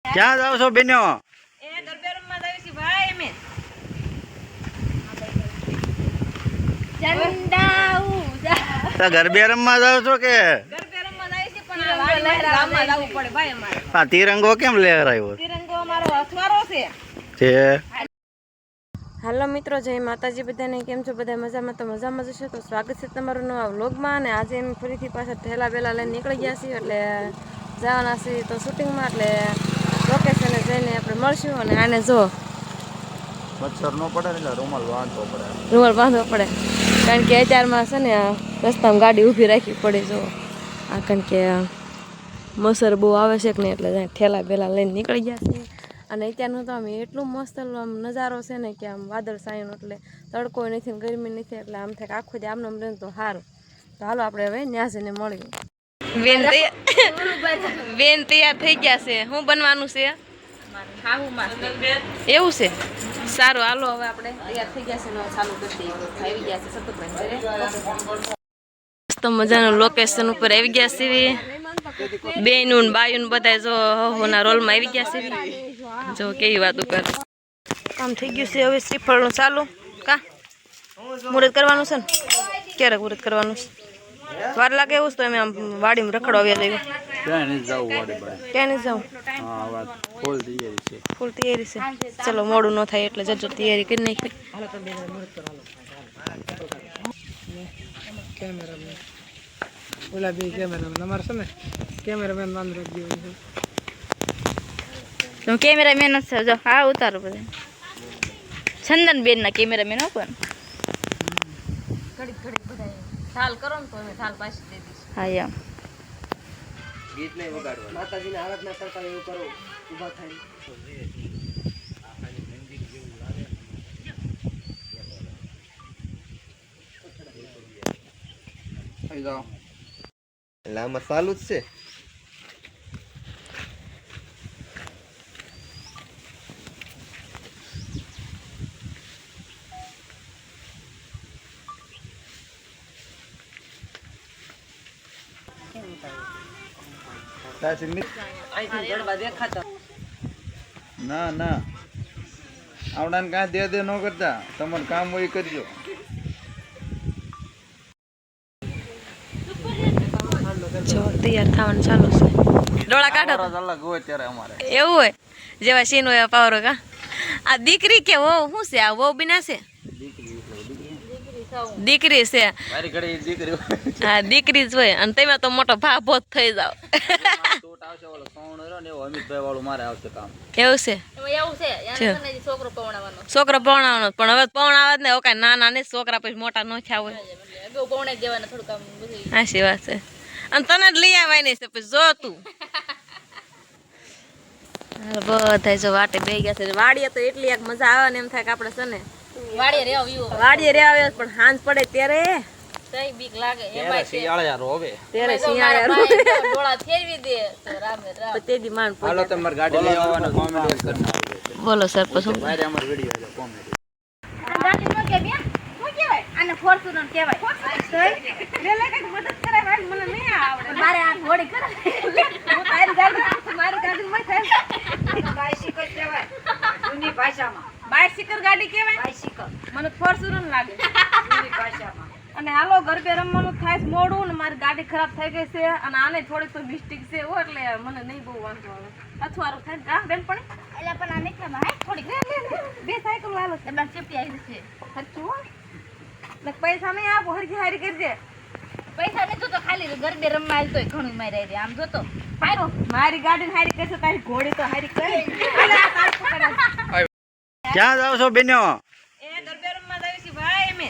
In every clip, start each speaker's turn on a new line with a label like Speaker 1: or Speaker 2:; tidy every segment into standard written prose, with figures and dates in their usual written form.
Speaker 1: ક્યાં જાવ છો બેનો? ગરબે રમવા જાવ છો કે તિરંગો કેમ લહેરાયો?
Speaker 2: હાલો મિત્રો, જય માતાજી બધાને. કેમ છો બધા? મજામાં? તો મજામાં જશો તો સ્વાગત છે તમારું નવા વ્લોગમાં. અને આજે અમે ફરીથી પાછા ઠેલા બેલા લઈને નીકળી ગયા છીએ, એટલે જવાના છીએ તો શૂટિંગમાં, એટલે લોકેશને જઈને આપણે મળશું. અને આને જો
Speaker 1: મચ્છર નો પડે એટલે રૂમાલ બાંધવો
Speaker 2: પડે, કારણ કે અત્યારમાં છે ને રસ્તામાં ગાડી ઊભી રાખવી પડે. જો આ કારણ કે મચ્છર બહુ આવે છે કે નહીં, એટલે ઠેલા બેલા લઈને નીકળી ગયા છીએ. અને અત્યારનું તો આમ એટલું મસ્ત આમ નજારો છે ને કે આમ વાદળ સાયનો, એટલે તડકો નથી, ગરમી નથી, એટલે આમ થાય આખો દી આમને રહે તો સારું. તો હાલો આપણે હવે ન્યા જઈને મળીએ. બેન તૈયાર થઈ ગયા છે. શું બનવાનું છે? એવું છે? સારું, હાલો હવે આપણે તૈયાર થઈ ગયા છે ને ચાલુ કરી દઈએ. આવી ગયા છે સતતભાઈ મસ્ત મજાનું લોકેશન ઉપર આવી ગયા છે. બેનું બાયુન બધા જો હોના રોલમાં આવી ગયા છે. જો કેવી વાતો કરે. કામ થઈ ગયું છે. હવે શ્રીફળનું ચાલુ. કા મુહૂર્ત કરવાનું છે ને? ક્યારે મુહૂર્ત કરવાનું છે? વાર લાગે એવું તો અમે આમ વાડીમાં રખડો આવ્યા દેવી. ક્યાં નહીં જાઉં? ફૂલ તૈયારી છે. ચલો મોડું ન થાય એટલે જજો તૈયારી કરી નાખી.
Speaker 3: ગુલાબી કેમેરામેન અમારે છે ને કેમેરામેન નામ રાખી દેવું છે.
Speaker 4: તો કેમેરામેન જ છે. જો હા ઉતારો બધા ચંદન બેન ના કેમેરામેન હો. પણ
Speaker 2: ઘડી બધા થાલ કરો ને તો અમે થાલ પાછી દે દઈશું.
Speaker 4: હા એમ
Speaker 3: ગીત નહીં વગાડવાનું. માતાજીને આરાધના કરતા એવું કરો, ઊભા થાય.
Speaker 1: એટલે આમાં ચાલુ જ છે. ના ના આવડાને કાંઈ દે ન કરતા, તમારે કામ હોય કરજો.
Speaker 2: જો તૈયાર થવાનું ચાલુ છે. ડોળા કાઢો
Speaker 1: અલગ હોય ત્યારે અમારે
Speaker 2: એવું હોય જેવા સીન હોય પાવરો. કા આ દીકરી કે વહુ શું છે? આ વહુ બીના છે? દીકરી છે. હા દીકરી જ હોય. અને તમે તો મોટો ભાભો જ થઈ જાવ. એવું છે? છોકરો પૌણાવાનો. પણ હવે પૌણાવા જ ને હવે કઈ નાના નહીં, છોકરા પછી મોટા ન થયા હોય. સાચી વાત છે. અને તને જ લઈ આવવાની છે પછી જો તું. બધા જો વાટે બે ગયા છે. વાડીએ તો એટલી એક મજા આવે ને એમ થાય કે આપણે છે ને વાડીએ રેવા પણ સાંજ પડે ત્યારે બીક લાગે. ત્યારે શિયાળા ડોળા ફેરવી દે તો રામે રામ તેદી માન પડે. હાલો તમાર ગાડી લઈ આવવાનો કોમેડી કરી બોલો સર. પછી મારે અમાર વિડિયો છે કોમેડી. ગાડી નો કે બે શું કહેવાય? આને ફોર્ચ્યુનર કહેવાય. લે લે કઈ મદદ કરે ભાઈ, મને નહીં આવડે. મારે આ ઘોડી કરે. હું તારી ગાડી મારી ગાડીમાં થાય. બાઇસિકલ કહેવાય જૂની ભાષામાં. બાઇસિકલ ગાડી કહેવાય. બાઇસિકલ મને ફોર્ચ્યુનર લાગે જૂની ભાષામાં. અને હાલો ગરબે રમવાનું થાય મોડું ને મારી ગાડી ખરાબ થઈ ગઈ છે. અને આને થોડીક તો મિસ્ટેક છે હો, એટલે મને નહીં બહુ વાંધો આવે. અથવારું થાય કા બેન પણ એટલે પણ આ નીકળે માં થોડીક બે સાયકલ લાલો છે. બસ ચેપી આવી છે. સાચું હો. એટલે પૈસા નહીં આપો, હરખી હારી કરજે. પૈસા નહીં તો ખાલી ગરબે રમવા આવી તોય ઘણું મારી દે. આમ જોતો હારો મારી ગાડી હારી કરશે, તારી ઘોડી તો હારી કરે.
Speaker 1: ક્યાં જાવ છો બેનો?
Speaker 2: એ ગરબે રમવા આવી છે ભાઈ. અમે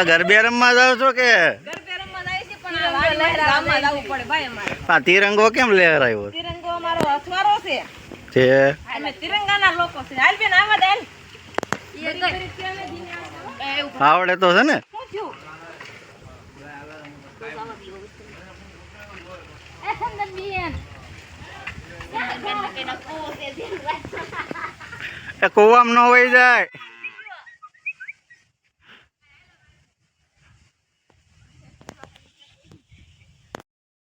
Speaker 1: ગરબે રમવા જાવ છો કે
Speaker 2: ગરબે રમવા આવી છે? પણ ગામમાં જવું પડે ભાઈ અમારે.
Speaker 1: તિરંગો કેમ લહેરાયો?
Speaker 2: તિરંગો અમારો અથવારો છે.
Speaker 1: અમે
Speaker 2: તિરંગાના લોકો છે. હાલ બેન આવા દે.
Speaker 1: આવડે તો છે ને? એ કુવામાં ન વહી જાય.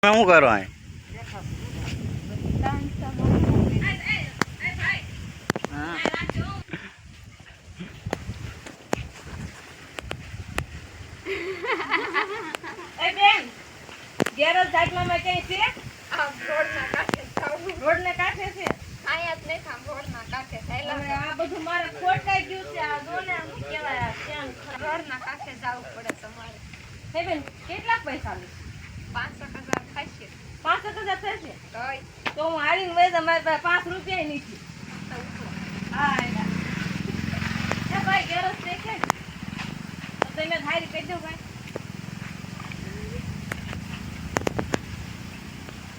Speaker 5: શું કરો અહીં?
Speaker 2: એ બેન ગેરેજ સાઈડમાં માં ક્યાંય છે? રોડ ને કાંઠે છે. હવે આ બધું મારે ખોટકાઈ ગયું છે. આ જો ને શું કહેવાય, આ કેમ હે બેન કેટલા પૈસા લે? 65,000 થશે. તો હું હારીને વઈ જાઉં, મારી પાસે 5 રૂપિયા નથી. હા એ ભાઈ ગેરેજ છે કે તમે હારી કહી દો ભાઈ.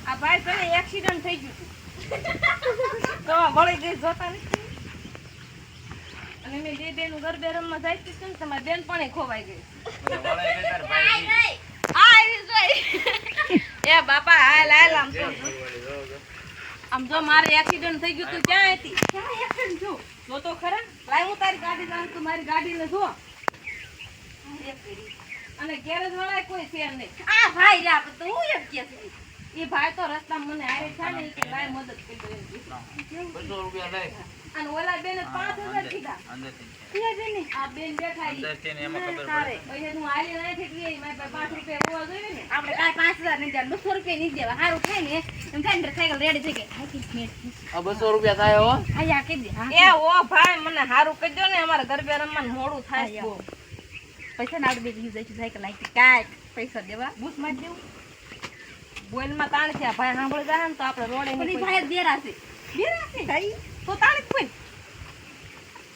Speaker 2: આ ભાઈ તને એક્સિડન્ટ થઈ ગયું તો વળી ગઈ જોતા નથી. અને મેં બેનું ગરબે રમવા જાય છે ને તમારી બેન પણ ખોવાઈ ગઈ. એ બાપા હાલ હાલ આમ જો મારે એક્સિડન્ટ થઈ ગયું તું ક્યાં હતી? ક્યાં એક્સિડન્ટ જો તો ખરા. લાય હું તારી ગાડી લાવું, તું મારી ગાડીને જો. અને ગેરેજ વાળા કોઈ છે નહીં. આ ભાઈ રે આપણે તો હું એમ કે છે એ ભાઈ તો રસ્તામાં મને આરે છે ને કે લાય મદદ કરી દો એમ.
Speaker 1: 200 રૂપિયા લઈ
Speaker 2: અને ઓલા બેને 5,000 કીધા. આ બેન બેઠા ઈ. તારે પછી હું આલી નથી કે મારી પાસે 5 રૂપિયા હોવા જોઈએ ને. આપણે કાંઈ 5,000 નહીં દેવા, 200 રૂપિયા નહીં દેવા. સારું થાય ને એમ થાય ને સાયકલ રેડી થઈ ગઈ.
Speaker 3: આ 200 રૂપિયા થાય હો.
Speaker 2: આયા કહી દે. એ ઓ ભાઈ મને સારું કહી દો ને, અમારે ગરબે રમવાનું મોડું થાય બહુ. પૈસા ના આવડે બીજી જાય સાયકલ લાગી કાંઈ પૈસા દેવા બૂસ મારી દેવું. બોલમાં તાણ છે આ ભાઈ સાંભળી જાય ને તો આપણે રોડે ની ભાઈ દેરાશે તો તાણ જ કોઈ.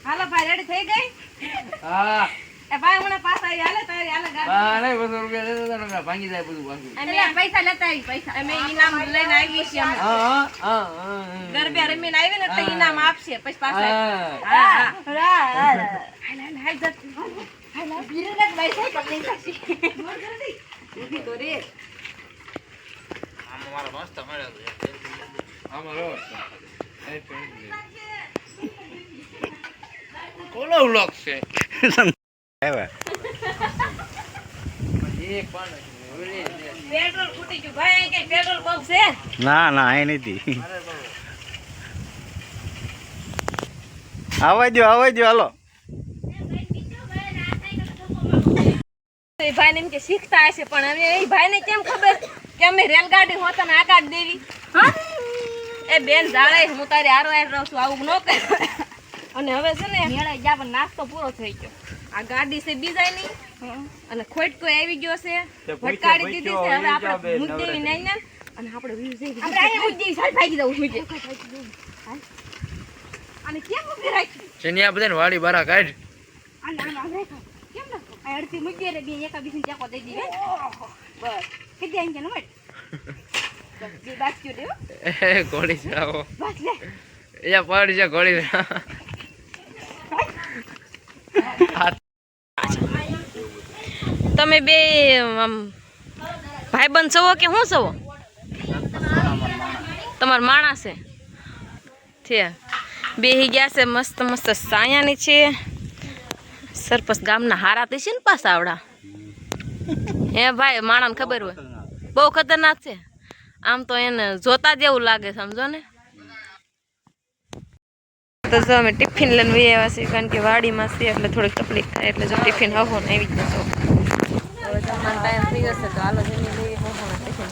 Speaker 2: હાલો ભાઈ રેડી થઈ ગઈ?
Speaker 3: હા
Speaker 2: એ ભાઈ મને પાછા આવી હાલે તારી હાલે ગાડી.
Speaker 3: હા નહીં 200 રૂપિયા દેતા હતા, ભાંગી જાય બધું ભાંગી.
Speaker 2: અમે પૈસા લેતા આવી પૈસા અમે ઇનામ લઈને આવી છીએ અમે.
Speaker 3: હા
Speaker 2: ગરબે રમીને આવી ને તો ઇનામ આપશે પછી પાછા.
Speaker 3: હા
Speaker 2: હા હાલ જતી હાલ બીરે ને ભાઈ સાયકલ લઈ જશે. ઊભી તો રે.
Speaker 1: મારા મસ્ત મળ્યો છે આમાં રો કોનો વ્લોગ છે
Speaker 5: આવ્યા.
Speaker 2: પેટ્રોલ ફૂટી ગયું ભાઈ. અહીં કઈ પેટ્રોલ પંપ છે?
Speaker 5: ના ના અહીં નથી. આવવા દો હાલો.
Speaker 2: એ ભાઈને એમ કે શીખતા હશે પણ હવે એ ભાઈને કેમ ખબર કે અમે રેલગાડી હોતા ને આકાશ દેવી. એ બેન જાણે હું તારી હારો હાર રહું છું, આવું ન કર. અને હવે છે ને મેળા ગયા પણ નાસ્તો પૂરો થઈ ગયો. આ ગાડી છે બીજાય નહીં અને ખોટ કોઈ આવી ગયો છે, ભટકાડી દીધી છે. હવે આપણે મુદ્દેવી નહીં ને અને આપણે આપણે અહીંયા મુદ્દેવી સાલ ભાગી દઉં મુદ્દે. અને કેમ ઉભી રાખી?
Speaker 3: ચનિયા બધાને વાડી બારા કાઢ.
Speaker 2: આમ રાખો. કેમ રાખો? આ અડધી મુદ્દે રે બે એકા બીજી ચાકો દઈ દીધી. બસ કીધી આઈ કે ન મત. બે બાકી દેવો.
Speaker 3: એ ગોળી જાઓ.
Speaker 2: બસ લે.
Speaker 3: એ પડ છે ગોળી.
Speaker 2: તમે બે ભાઈબંધ છો કે શું છો? તમાર માણસ છે બેહી ગયા છે મસ્ત મસ્ત સાયાની છે. સરપંચ ગામના હારા તો છે ને પાછા આવડા. હે ભાઈ માણાને ખબર હોય બહુ ખતરનાક છે. આમ તો એને જોતા જેવું લાગે સમજો ને. તો જો અમે ટિફિન લઈને વહી આવ્યા છીએ કારણ કે વાડીમાં છે એટલે થોડીક તકલીફ થાય એટલે જો ટિફિન હવો ને એવી જ જો હવે જમવાનો ટાઈમ થઈ જશે તો હાલો જમી લઈએ.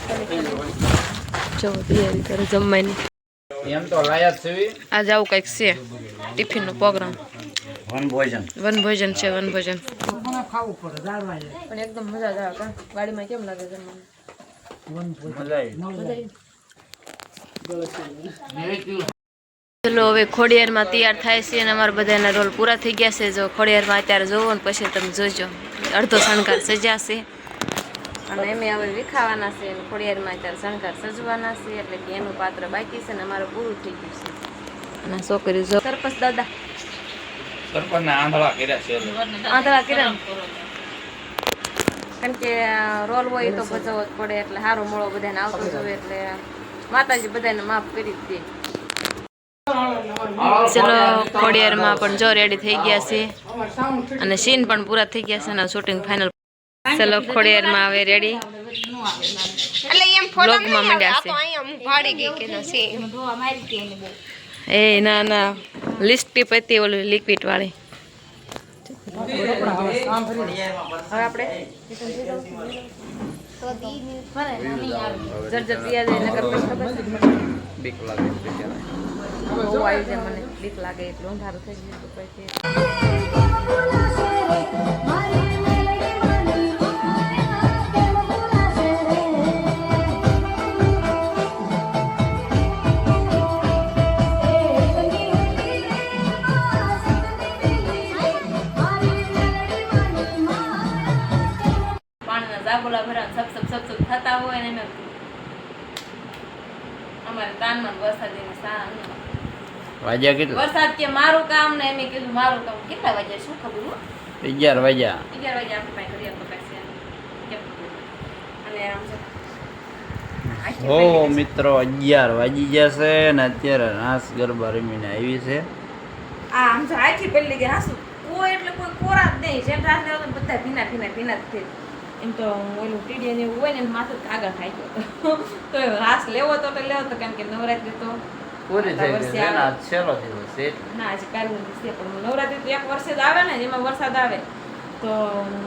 Speaker 2: ટિફિન જો તૈયારી કરે જમવાની.
Speaker 1: એમ તો લાયક છે
Speaker 2: આજે આવું કંઈક છે ટિફિનનો પ્રોગ્રામ. વનભોજન છે વનભોજન. પણ એકદમ મજા જ આવે. વાડીમાં કેમ લાગે જમવાનું? ચલો હવે ખોડિયારમાં તૈયાર થાય છે અને અમારા બધાના રોલ પૂરા થઈ ગયા છે. જો ખોડિયારમાં અત્યારે જોવો ને પછી તમે જોજો અડધો શણગાર સજાશે અને એમ હવે વિખાવાના છે. ખોડિયારમાં અત્યારે શણગાર સજવાના છે એટલે કે એનું પાત્ર બાકી છે ને અમારું પૂરું થઈ ગયું છે. અને છોકરી જો સરપંચ દાદા
Speaker 1: સરપંચને આંધળા કર્યા છે.
Speaker 2: આંધળા કિરણ કારણ કે રોલ હોય તો ભજવવો જ પડે એટલે સારો મોળો બધાને આવતો જોવે એટલે માતાજી બધાને માફ કરી જ દે. ચલો ખોડિયારમાં પણ જો રેડી થઈ ગયા છે અને સીન પણ પૂરા થઈ ગયા છે અને શૂટિંગ ફાઇનલ. ચલો ખોડિયારમાં હવે રેડી
Speaker 6: એટલે એમ ફોટો
Speaker 2: બ્લોગમાં
Speaker 6: નહીં આવે.
Speaker 2: માંડ્યા
Speaker 6: આ તો અહીંયા હું ભાડી ગઈ કે નથી.
Speaker 2: એ ના ના લિસ્ટી પતી ઓલું લિક્વિડ વાળી જર્જર પિયા જાય નકર પછી ખબર છે
Speaker 1: બીક લાગે છે ત્યારે.
Speaker 2: બહુ આવી જાય મને બીક લાગે એટલું અંધારું થઈ ગયું તો પછી પાણીના જાગોલા ભરા સપ સપ સપ સપ થતા હોય ને એમ અમારે કાનમાં વરસાદીને
Speaker 1: વાગ્યા કેટલા?
Speaker 2: વરસાદ કે મારું કામ ને એમ કીધું મારું કામ કેટલા વાગ્યા શું ખબર હો
Speaker 1: 11 વાગ્યા.
Speaker 2: 11 વાગ્યા આપણે પાસે ઘડિયાળ પકડશે કેમ અને આમ છે
Speaker 1: હો મિત્રો 11 વાગી ગયા છે ને અત્યારે રાસ ગરબા રમીને આવી છે.
Speaker 2: આ આમ જો આખી પેલી કે હાસુ કોઈ એટલે કોઈ કોરા જ નહીં જેમ રાત લેવા તો બધા ભીના ભીના ભીના જ થઈ એમ તો ઓલું ટીડી ને એવું હોય ને માથે આગળ ખાઈ ગયો તો રાસ લેવો તો લેવો તો કેમ કે નવરાત્રી તો
Speaker 1: પૂરી થઈ ગઈ
Speaker 2: વર્ષે
Speaker 1: છે ને
Speaker 2: આવે.
Speaker 1: આજ છેલ્લો દિવસ છે.
Speaker 2: ના હજી કાલનો દિવસ છે પણ નવરાત્રી તો એક વર્ષે જ આવે ને જેમાં વરસાદ આવે તો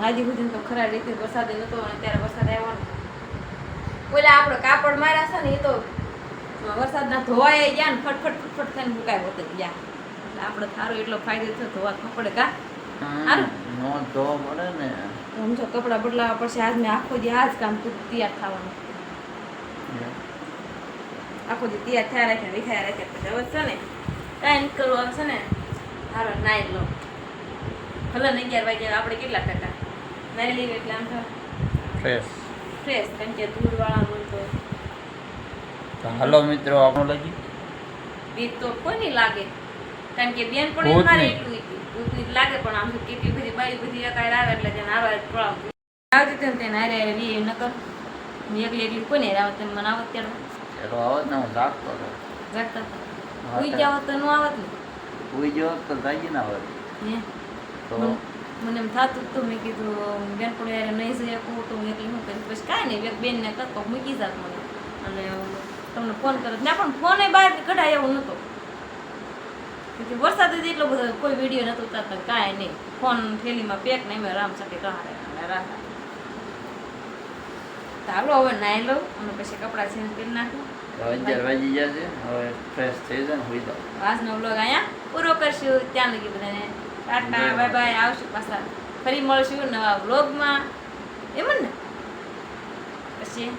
Speaker 2: આજે સુધી તો ખરા રીતે વરસાદ નતો અને ત્યારે વરસાદ આવ્યો ને ઓલા આપણે કાપડ માર્યા છે ને એ તો વરસાદના ધોવાય ગયા ને ફટફટ ફટફટ થઈને મુકાય હોતે ગયા એટલે આપણે થારો એટલો ફાયદો થયો ધોવા ન પડે કા હારું.
Speaker 1: નો તો પડે ને.
Speaker 2: તો સમજો કપડાં બદલાવા પડશે આજ મેં આખો દી આ જ કામ તૈયાર થવાનું આખો દી તૈયાર થયા રાખે વિખાયા રાખે પછી હવે છે ને કાંઈ ન કરવું આવે છે ને હારો નાઈ લો ભલે ને 11 વાગ્યા આપણે કેટલા ટકા નાઈ લઈએ એટલે આમ તો
Speaker 1: ફ્રેશ.
Speaker 2: ફ્રેશ કારણ કે દૂધવાળા હોય
Speaker 1: તો હાલો મિત્રો આપણો લાગી
Speaker 2: બીક તો કોઈ નહીં લાગે કારણ કે બેન પણ
Speaker 1: ભૂત
Speaker 2: મારે
Speaker 1: નહીં.
Speaker 2: એટલું ભૂત લાગે પણ આમ તો કેટલી બધી બાઈ બધી એકાય આવે એટલે તેને આવા પ્રોબ્લેમ આવતી હતી ને તેને હારે હારે વી ન કર એકલી એકલી કોઈ નહીં આવત મને આવત ત્યારે
Speaker 1: ચલો આવત ને હું જાગતો હતો.
Speaker 2: જાગતા ઉઈ જાવ તો ન આવત ને
Speaker 1: ઉઈ ગયો તો જાગી ના આવત.
Speaker 2: હે
Speaker 1: તો
Speaker 2: મને એમ થતું હતું મેં કીધું બેન પણ યાર નહીં જઈએ કહું તો હું એટલી હું કરીશ પછી કાંઈ નહીં એક બેનને કરતો મૂકી જાત મને અને તમને ફોન કરે ના પણ ફોને બહાર કઢાય એવું નહોતો વરસાદ જ એટલો બધો કોઈ વિડીયો નહોતો ઉતારતા કાંઈ નહીં ફોન થેલીમાં પેક નહીં મેં રામ સાથે કહારે અને રાખા ચાલો હવે નાઈ લઉં અને પછી કપડાં ચેન્જ કરી નાખું
Speaker 1: 11 વાગી ગયા છે. હવે ફ્રેશ થઈ જાય ને હોઈ જાવ.
Speaker 2: આજનો વ્લોગ અહીંયા પૂરો કરશું ત્યાં લગી બધાને ટાટા બાય બાય આવશું પાછા ફરી મળશું નવા વ્લોગમાં એમ ને પછી